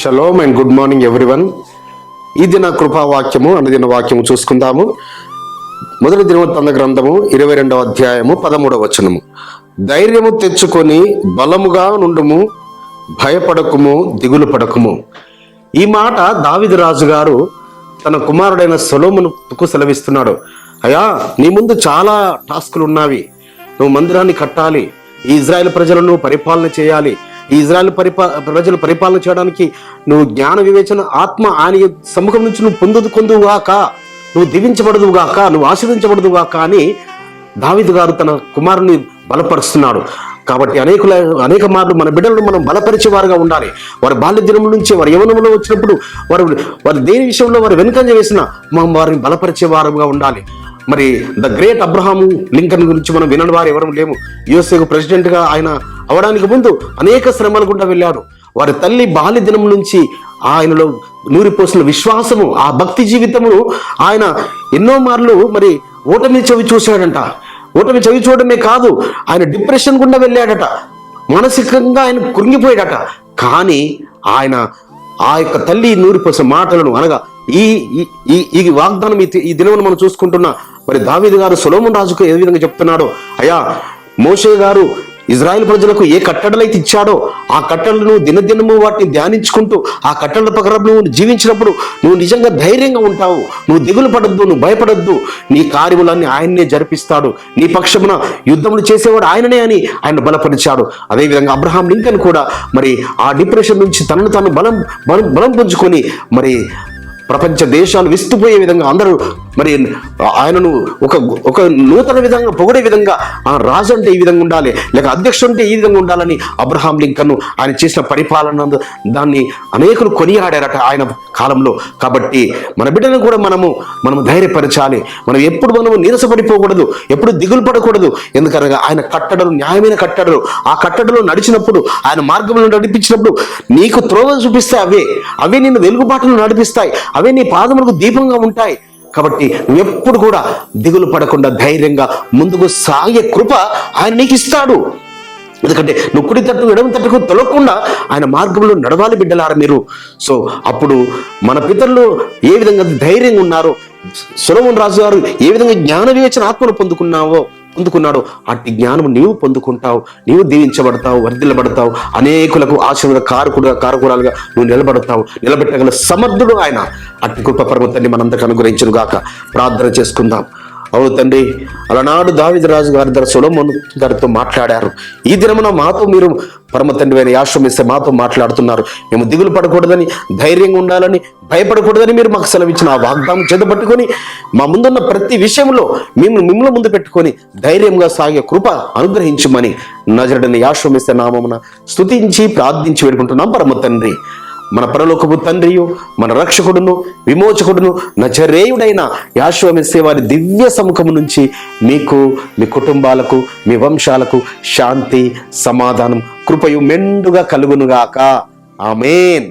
Shalom and good morning everyone. ఈ దిన కృపావాక్యము అనుదిన వాక్యము చూసుకుందాము. మొదటి దినవృత్తాంత గ్రంథము 22వ అధ్యాయము 13వ వచనము. ధైర్యము తెచ్చుకొని బలముగా నుండుము, భయపడకుము, దిగులు పడకుము. ఈ మాట దావీదు రాజు గారు తన కుమారుడైన సొలొమోనుకు సెలవిస్తున్నాడు. అయ్యా, నీ ముందు చాలా టాస్కులు ఉన్నవి. నువ్వు మందిరాన్ని కట్టాలి, ఈ ఇజ్రాయెల్ ప్రజలను పరిపాలన చేయాలి. ఈ ఇజ్రాయెల్ ప్రజలు పరిపాలన చేయడానికి నువ్వు జ్ఞాన వివేచన ఆత్మ ఆయన సముఖం నుంచి నువ్వు పొందుకొందువుగాక, నువ్వు దీవించబడదువుగాక, నువ్వు ఆశీర్వించబడదువుగాక అని దావీదు గారు తన కుమారుని బలపరుస్తున్నాడు. కాబట్టి అనేక మార్లు మన బిడ్డలను మనం బలపరిచేవారుగా ఉండాలి. వారి బాల్య దినం నుంచి వారి యవ్వనంలో వచ్చినప్పుడు వారు దేని విషయంలో వారు వెనుకంజ వేసినా మనం వారిని బలపరిచేవారుగా ఉండాలి. మరి ద గ్రేట్ అబ్రహాం లింకన్ గురించి మనం వినని వారు ఎవరు లేము. యుఎస్ఏకు ప్రెసిడెంట్ గా ఆయన అవడానికి ముందు అనేక శ్రమలు గుండా వెళ్ళాడు. వారి తల్లి బాల్య దినం నుంచి ఆయనలో నూరిపోసిన విశ్వాసము, ఆ భక్తి జీవితమును ఆయన ఎన్నో మార్లు మరి ఓటమి చవి చూశాడంట. ఓటమి చవి చూడడమే కాదు, ఆయన డిప్రెషన్ గుండా వెళ్ళాడట, మానసికంగా ఆయన కృంగిపోయాడట. కానీ ఆయన ఆ యొక్క తల్లి నూరిపోసిన మాటలను అనగా ఈ వాగ్దానం ఈ దినమును మనం చూసుకుంటున్నా. మరి దావీదు గారు సొలొమోను రాజుకు ఏ విధంగా చెప్తున్నాడో, అయ్యా, మోషే గారు ఇజ్రాయెల్ ప్రజలకు ఏ కట్టడలైతే ఇచ్చాడో ఆ కట్టడలను దినదినము వాటిని ధ్యానించుకుంటూ ఆ కట్టడల ప్రకారం నువ్వు జీవించినప్పుడు నువ్వు నిజంగా ధైర్యంగా ఉంటావు. నువ్వు దిగులు పడద్దు, నువ్వు భయపడద్దు. నీ కార్యములన్నీ ఆయన్నే జరిపిస్తాడు. నీ పక్షమున యుద్ధములు చేసేవాడు ఆయననే అని ఆయన బలపరిచాడు. అదేవిధంగా అబ్రహాం లింకన్ కూడా మరి ఆ డిప్రెషన్ నుంచి తనను తాను బలం పుంజుకొని మరి ప్రపంచ దేశాలు విస్తుపోయే విధంగా అందరూ మరి ఆయనను ఒక నూతన విధంగా పొగిడే విధంగా ఆ రాజు అంటే ఈ విధంగా ఉండాలి, లేక అధ్యక్షుడు అంటే ఈ విధంగా ఉండాలని అబ్రహాం లింకన్ ఆయన చేసిన పరిపాలన దాన్ని అనేకులు కొనియాడారట ఆయన కాలంలో. కాబట్టి మన బిడ్డలను కూడా మనము ధైర్యపరచాలి. మనం ఎప్పుడు నీరసపడిపోకూడదు, ఎప్పుడు దిగులు పడకూడదు. ఎందుకనగా ఆయన కట్టడలు న్యాయమైన కట్టడలు. ఆ కట్టడలు నడిచినప్పుడు, ఆయన మార్గంలో నడిపించినప్పుడు నీకు త్రోవ చూపిస్తాయి. అవే నిన్ను వెలుగుబాటును నడిపిస్తాయి. అవే నీ పాదములకు దీపంగా ఉంటాయి. కాబట్టి నువ్వెప్పుడు కూడా దిగులు పడకుండా ధైర్యంగా ముందుకు సాగే కృప ఆయన నీకు ఇస్తాడు. ఎందుకంటే నువ్వు కుడి తట్టు ఎడమ తట్టుకు తొలగకుండా ఆయన మార్గంలో నడవాలి బిడ్డలారా మీరు. సో అప్పుడు మన పితరులు ఏ విధంగా ధైర్యంగా ఉన్నారో, సొలొమోను రాజు గారు ఏ విధంగా జ్ఞాన వివేచన ఆత్మను పొందుకున్నాడు, అట్టి జ్ఞానం నీవు పొందుకుంటావు, నీవు దీవించబడతావు, వర్ధిల్లబడతావు, అనేకులకు ఆశీర్వాద కారకురాలుగా నువ్వు నిలబెట్టగల సమర్థుడు ఆయన. అట్టి కృప పరమ తండ్రి మనందరికీ అనుగ్రహించును గాక. ప్రార్థన చేసుకుందాం. అవును తండ్రి, అలనాడు దావీదు రాజు గారి ద్వారా సొలొమోను గారితో మాట్లాడారు. ఈ దినమున మాతో మీరు పరమ తండ్రి అయిన యాషోము ఇస్తే మాతో మాట్లాడుతున్నారు. మేము దిగులు పడకూడదని, ధైర్యంగా ఉండాలని, భయపడకూడదని మీరు మాకు సెలవిచ్చిన ఆ వాగ్దానం చేతపట్టుకొని మా ముందున్న ప్రతి విషయంలో మిమ్మల్ని ముందు పెట్టుకొని ధైర్యంగా సాగే కృప అనుగ్రహించమని నజరుడైన యాషోము ఇస్తే నామమున స్తుతించి ప్రార్థించి వేడుకుంటున్నాం పరమ తండ్రి. మన పరలోకపు తండ్రియు, మన రక్షకుడును, విమోచకుడును, నజరేయుడైన యెహోవా మెస్సీయ వారి దివ్య సముఖము నుంచి మీకు, మీ కుటుంబాలకు, మీ వంశాలకు శాంతి, సమాధానం, కృపయు మెండుగా కలుగునుగాక. ఆమేన్.